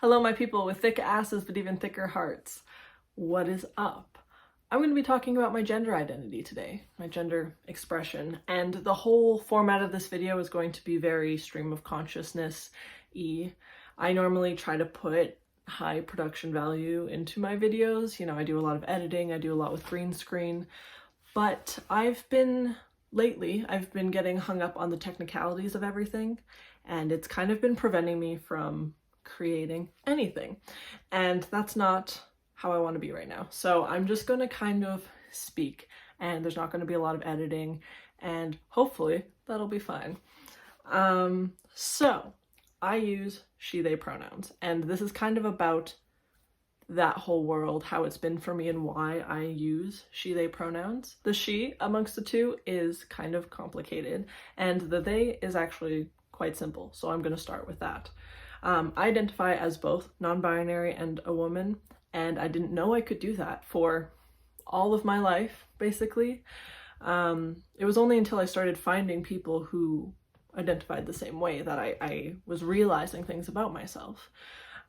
Hello, my people with thick asses but even thicker hearts. What is up? I'm going to be talking about my gender identity today, my gender expression, and the whole format of this video is going to be very stream of consciousness-y. I normally try to put high production value into my videos. You know, I do a lot of editing, I do a lot with green screen, but lately, I've been getting hung up on the technicalities of everything, and it's kind of been preventing me from creating anything, and that's not how I want to be right now. So I'm just going to kind of speak, and there's not going to be a lot of editing, and hopefully that'll be fine. So I use she, they pronouns, and this is kind of about that whole world, how it's been for me and why I use she, they pronouns. The she amongst the two is kind of complicated, and the they is actually quite simple, so I'm going to start with that. I identify as both non-binary and a woman, and I didn't know I could do that for all of my life, basically. It was only until I started finding people who identified the same way that I was realizing things about myself.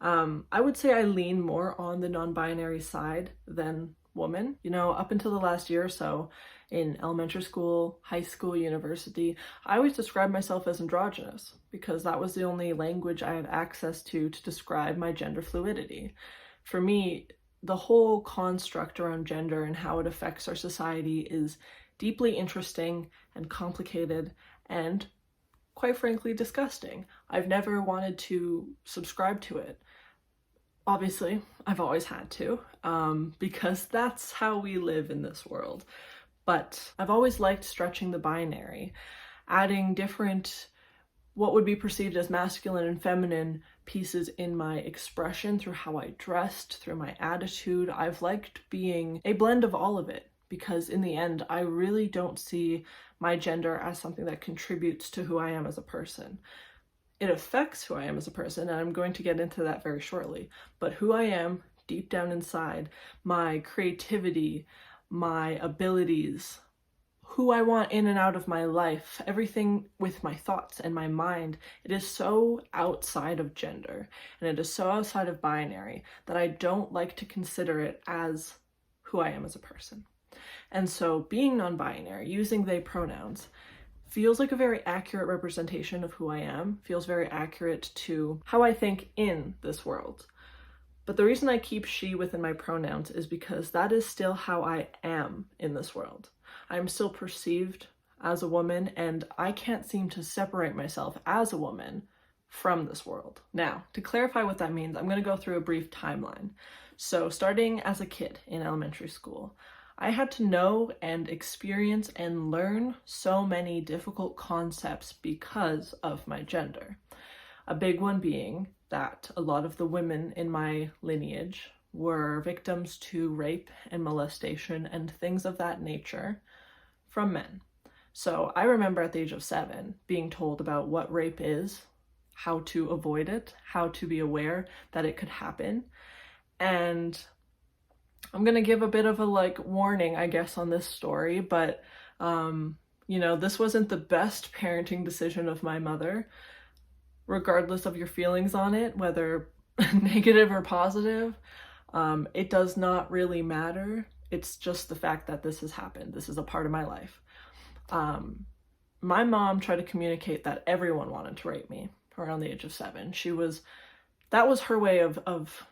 I would say I lean more on the non-binary side than woman. You know, up until the last year or so, in elementary school, high school, university, I always described myself as androgynous because that was the only language I had access to describe my gender fluidity. For me, the whole construct around gender and how it affects our society is deeply interesting and complicated and, quite frankly, disgusting. I've never wanted to subscribe to it. Obviously, I've always had to, because that's how we live in this world. But I've always liked stretching the binary, adding different, what would be perceived as masculine and feminine pieces in my expression through how I dressed, through my attitude. I've liked being a blend of all of it, because in the end, I really don't see my gender as something that contributes to who I am as a person. It affects who I am as a person, and I'm going to get into that very shortly. But who I am deep down inside, my creativity, my abilities, who I want in and out of my life, everything with my thoughts and my mind, it is so outside of gender, and it is so outside of binary that I don't like to consider it as who I am as a person. And so being non-binary, using they pronouns, feels like a very accurate representation of who I am, feels very accurate to how I think in this world. But the reason I keep she within my pronouns is because that is still how I am in this world. I'm still perceived as a woman, and I can't seem to separate myself as a woman from this world. Now, to clarify what that means, I'm going to go through a brief timeline. So starting as a kid in elementary school, I had to know and experience and learn so many difficult concepts because of my gender. A big one being that a lot of the women in my lineage were victims to rape and molestation and things of that nature from men. So I remember at the age of 7 being told about what rape is, how to avoid it, how to be aware that it could happen. And I'm gonna give a bit of a warning, I guess, on this story, but you know, this wasn't the best parenting decision of my mother. Regardless of your feelings on it, whether negative or positive, it does not really matter. It's just the fact that this has happened. This is a part of my life. My mom tried to communicate that everyone wanted to rape me around the age of 7. That was her way of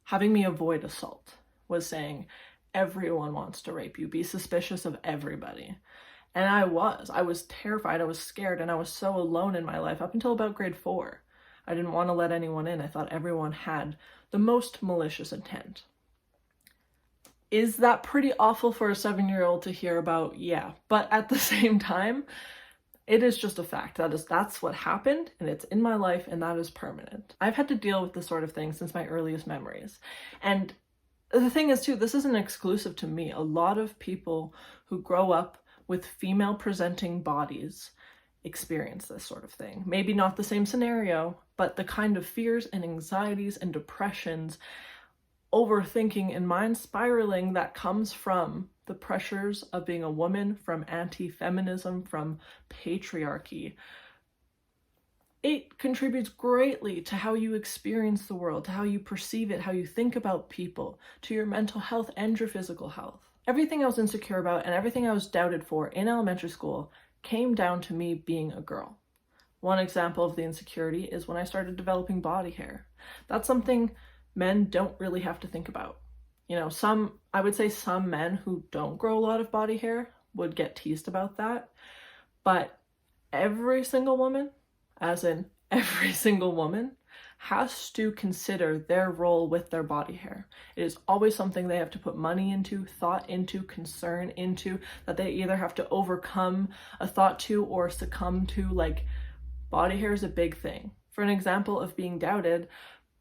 having me avoid assault, was saying, everyone wants to rape you, be suspicious of everybody. And I was terrified, I was scared, and I was so alone in my life up until about grade 4. I didn't want to let anyone in. I thought everyone had the most malicious intent. Is that pretty awful for a 7-year-old to hear about? Yeah, but at the same time, it is just a fact. That's what happened, and it's in my life, and that is permanent. I've had to deal with this sort of thing since my earliest memories. And the thing is too, this isn't exclusive to me. A lot of people who grow up with female presenting bodies experience this sort of thing. Maybe not the same scenario, but the kind of fears and anxieties and depressions, overthinking and mind spiraling that comes from the pressures of being a woman, from anti-feminism, from patriarchy. It contributes greatly to how you experience the world, to how you perceive it, how you think about people, to your mental health and your physical health. Everything I was insecure about and everything I was doubted for in elementary school came down to me being a girl. One example of the insecurity is when I started developing body hair. That's something men don't really have to think about. You know, I would say some men who don't grow a lot of body hair would get teased about that, but every single woman, as in every single woman, has to consider their role with their body hair. It is always something they have to put money into, thought into, concern into, that they either have to overcome a thought to or succumb to. Like, body hair is a big thing. For an example of being doubted,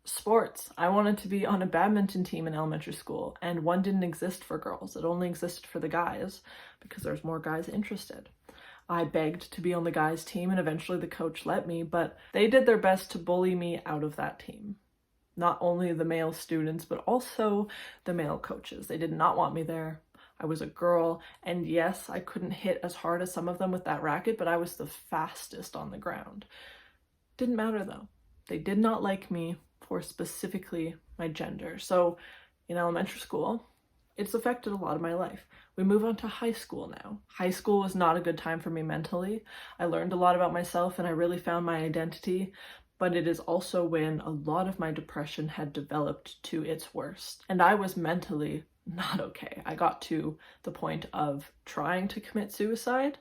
sports. I wanted to be on a badminton team in elementary school, and one didn't exist for girls. It only existed for the guys because there's more guys interested. I begged to be on the guys' team, and eventually the coach let me, but they did their best to bully me out of that team. Not only the male students, but also the male coaches. They did not want me there. I was a girl, and yes, I couldn't hit as hard as some of them with that racket, but I was the fastest on the ground. Didn't matter though. They did not like me for specifically my gender. So in elementary school, it's affected a lot of my life. We move on to high school now. High school was not a good time for me mentally. I learned a lot about myself and I really found my identity, but it is also when a lot of my depression had developed to its worst. And I was mentally not okay. I got to the point of trying to commit suicide.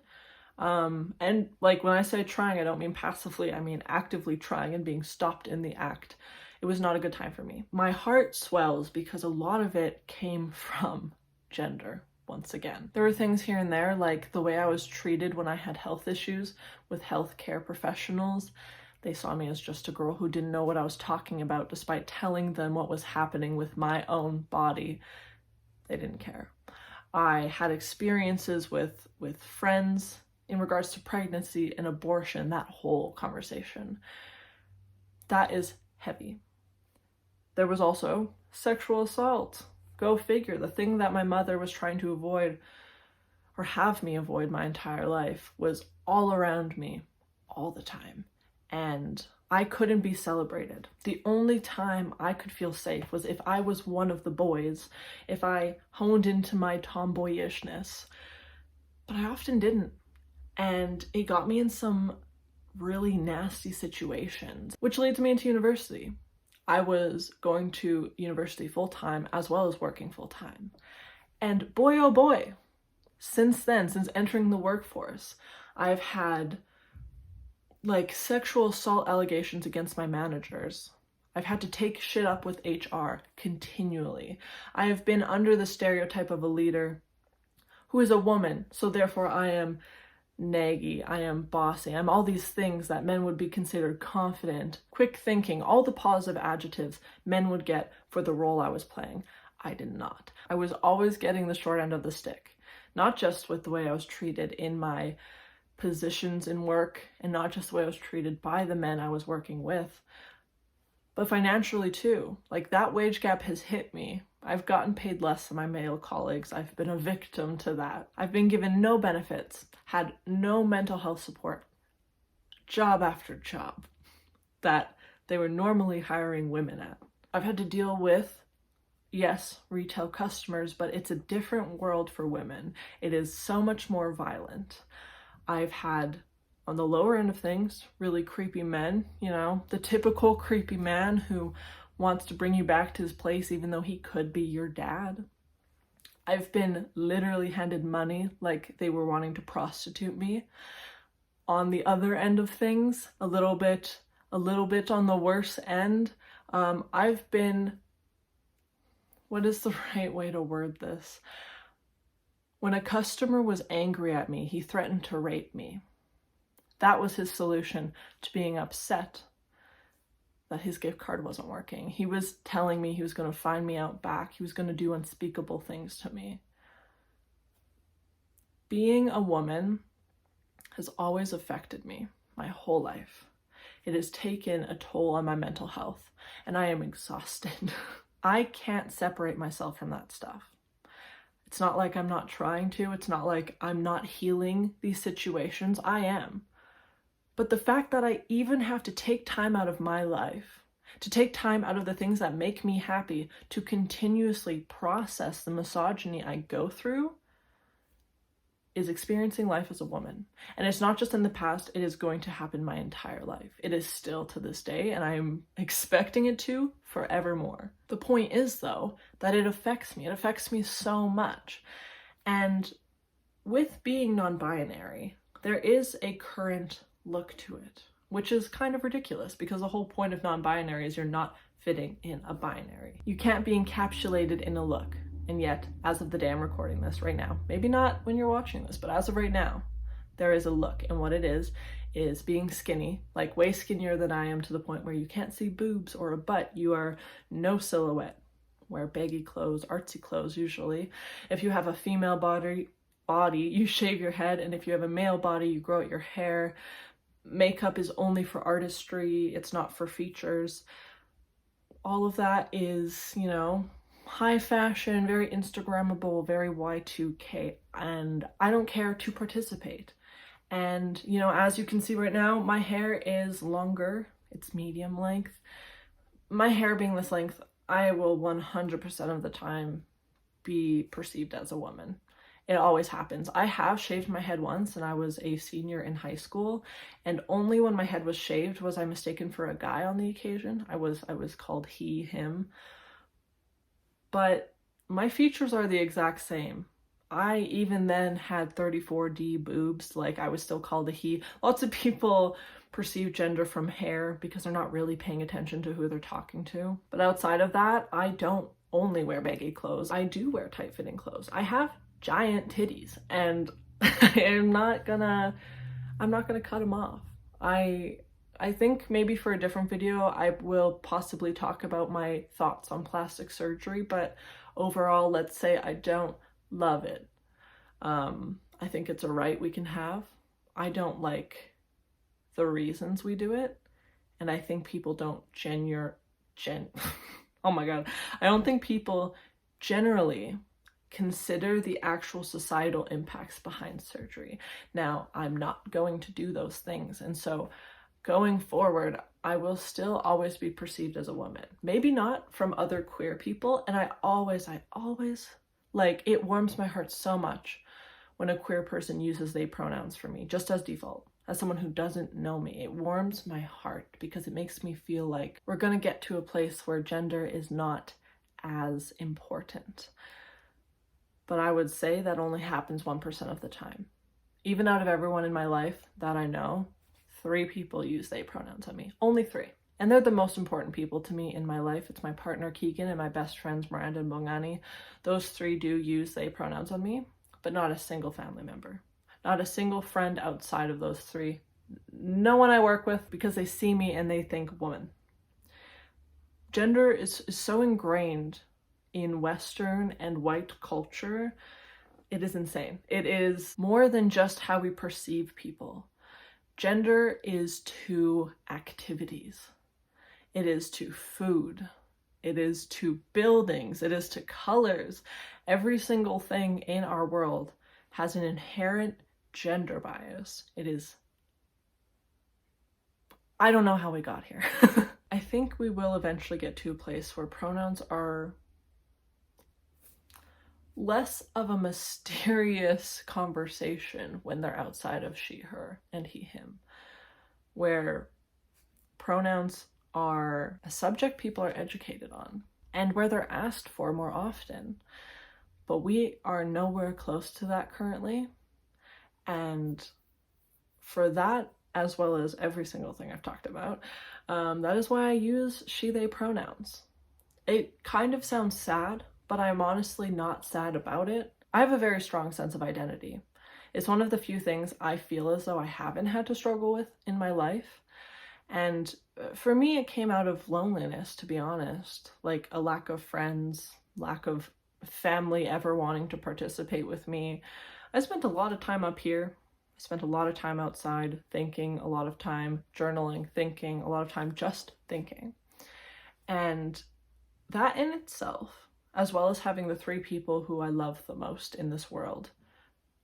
And like when I say trying, I don't mean passively, I mean actively trying and being stopped in the act. It was not a good time for me. My heart swells because a lot of it came from gender. Once again, there were things here and there, like the way I was treated when I had health issues with healthcare professionals. They saw me as just a girl who didn't know what I was talking about, despite telling them what was happening with my own body. They didn't care. I had experiences with friends in regards to pregnancy and abortion, that whole conversation. That is heavy. There was also sexual assault. Go figure, the thing that my mother was trying to avoid or have me avoid my entire life was all around me all the time. And I couldn't be celebrated. The only time I could feel safe was if I was one of the boys, if I honed into my tomboyishness. But I often didn't. And it got me in some really nasty situations, which leads me into university. I was going to university full-time as well as working full-time. And boy, oh boy, since then, since entering the workforce, I've had like sexual assault allegations against my managers. I've had to take shit up with HR continually. I have been under the stereotype of a leader who is a woman, so therefore I am naggy, I am bossy, I'm all these things that men would be considered confident, quick thinking, all the positive adjectives men would get for the role I was playing. I did not. I was always getting the short end of the stick, not just with the way I was treated in my positions in work and not just the way I was treated by the men I was working with, but financially too. Like, that wage gap has hit me. I've gotten paid less than my male colleagues. I've been a victim to that. I've been given no benefits, had no mental health support, job after job that they were normally hiring women at. I've had to deal with, yes, retail customers, but it's a different world for women. It is so much more violent. I've had, on the lower end of things, really creepy men, you know, the typical creepy man who wants to bring you back to his place even though he could be your dad. I've been literally handed money like they were wanting to prostitute me. On the other end of things, a little bit on the worse end, I've been, what is the right way to word this? When a customer was angry at me, he threatened to rape me. That was his solution to being upset that his gift card wasn't working. He was telling me he was going to find me out back. He was going to do unspeakable things to me. Being a woman has always affected me my whole life. It has taken a toll on my mental health, and I am exhausted. I can't separate myself from that stuff. It's not like I'm not trying to. It's not like I'm not healing these situations. I am. But the fact that I even have to take time out of my life, to take time out of the things that make me happy, to continuously process the misogyny I go through, is experiencing life as a woman. And it's not just in the past, it is going to happen my entire life. It is still to this day, and I'm expecting it to forevermore. The point is, though, that it affects me. It affects me so much. And with being non-binary, there is a current look to it, which is kind of ridiculous because the whole point of non-binary is you're not fitting in a binary. You can't be encapsulated in a look. And yet, as of the day I'm recording this right now, maybe not when you're watching this, but as of right now, there is a look. And what it is being skinny, like way skinnier than I am, to the point where you can't see boobs or a butt. You are no silhouette. Wear baggy clothes, artsy clothes usually. If you have a female body, you shave your head. And if you have a male body, you grow out your hair. Makeup is only for artistry. It's not for features. All of that is, you know, high fashion, very Instagrammable, very Y2K, and I don't care to participate. And, you know, as you can see right now, my hair is longer. It's medium length. My hair being this length, I will 100% of the time be perceived as a woman. It always happens. I have shaved my head once, and I was a senior in high school, and only when my head was shaved was I mistaken for a guy on the occasion. I was called he, him. But my features are the exact same. I even then had 34D boobs, like I was still called a he. Lots of people perceive gender from hair because they're not really paying attention to who they're talking to. But outside of that, I don't only wear baggy clothes. I do wear tight-fitting clothes. I have giant titties, and I'm not gonna cut them off. I think maybe for a different video, I will possibly talk about my thoughts on plastic surgery, but overall, let's say I don't love it. I think it's a right we can have. I don't like the reasons we do it, and I think people don't oh my god. I don't think people generally consider the actual societal impacts behind surgery. Now, I'm not going to do those things, and so going forward, I will still always be perceived as a woman. Maybe not from other queer people, and I always, like, it warms my heart so much when a queer person uses they pronouns for me, just as default. As someone who doesn't know me, it warms my heart because it makes me feel like we're gonna get to a place where gender is not as important. But I would say that only happens 1% of the time. Even out of everyone in my life that I know, 3 people use they pronouns on me. Only 3. And they're the most important people to me in my life. It's my partner Keegan and my best friends Miranda and Bongani. Those 3 do use they pronouns on me, but not a single family member. Not a single friend outside of those 3. No one I work with, because they see me and they think woman. Gender is so ingrained in Western and white culture. It is insane. It is more than just how we perceive people. Gender is to activities. It is to food. It is to buildings. It is to colors. Every single thing in our world has an inherent gender bias. It is... I don't know how we got here. I think we will eventually get to a place where pronouns are less of a mysterious conversation when they're outside of she, her, and he, him, where pronouns are a subject people are educated on and where they're asked for more often. But we are nowhere close to that currently. And for that, as well as every single thing I've talked about, that is why I use she, they pronouns. It kind of sounds sad, but I'm honestly not sad about it. I have a very strong sense of identity. It's one of the few things I feel as though I haven't had to struggle with in my life. And for me, it came out of loneliness, to be honest. Like a lack of friends, lack of family ever wanting to participate with me. I spent a lot of time up here. I spent a lot of time outside thinking, a lot of time journaling, thinking, a lot of time just thinking. And that in itself, as well as having the 3 people who I love the most in this world,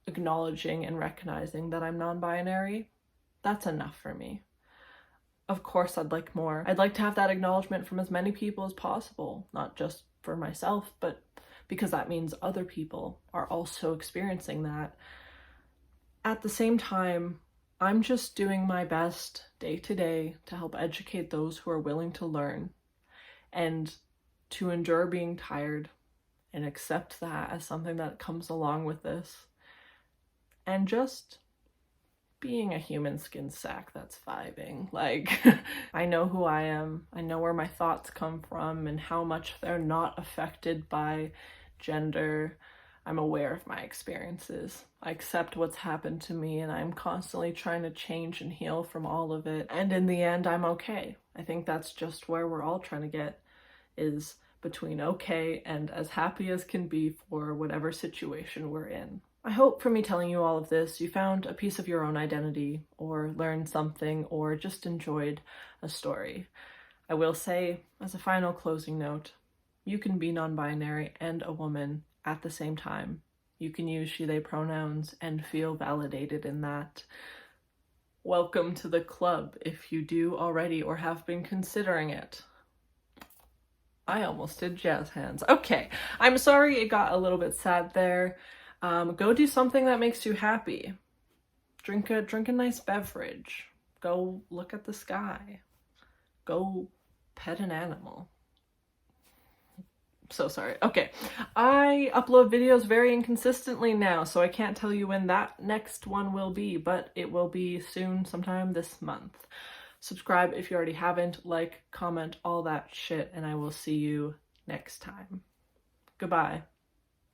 acknowledging and recognizing that I'm non-binary, that's enough for me. Of course, I'd like more. I'd like to have that acknowledgement from as many people as possible, not just for myself, but because that means other people are also experiencing that. At the same time, I'm just doing my best day to day to help educate those who are willing to learn and to endure being tired and accept that as something that comes along with this. And just being a human skin sack that's vibing. Like, I know who I am, I know where my thoughts come from and how much they're not affected by gender. I'm aware of my experiences. I accept what's happened to me and I'm constantly trying to change and heal from all of it. And in the end, I'm okay. I think that's just where we're all trying to get, is between okay and as happy as can be for whatever situation we're in. I hope from me telling you all of this, you found a piece of your own identity, or learned something, or just enjoyed a story. I will say, as a final closing note, you can be non-binary and a woman at the same time. You can use she, they pronouns and feel validated in that. Welcome to the club if you do already or have been considering it. I almost did jazz hands. Okay, I'm sorry it got a little bit sad there. Go do something that makes you happy. Drink a nice beverage. Go look at the sky. Go pet an animal. So sorry. Okay, I upload videos very inconsistently now, so I can't tell you when that next one will be, but it will be soon, sometime this month. Subscribe if you already haven't, like, comment, all that shit, and I will see you next time. Goodbye.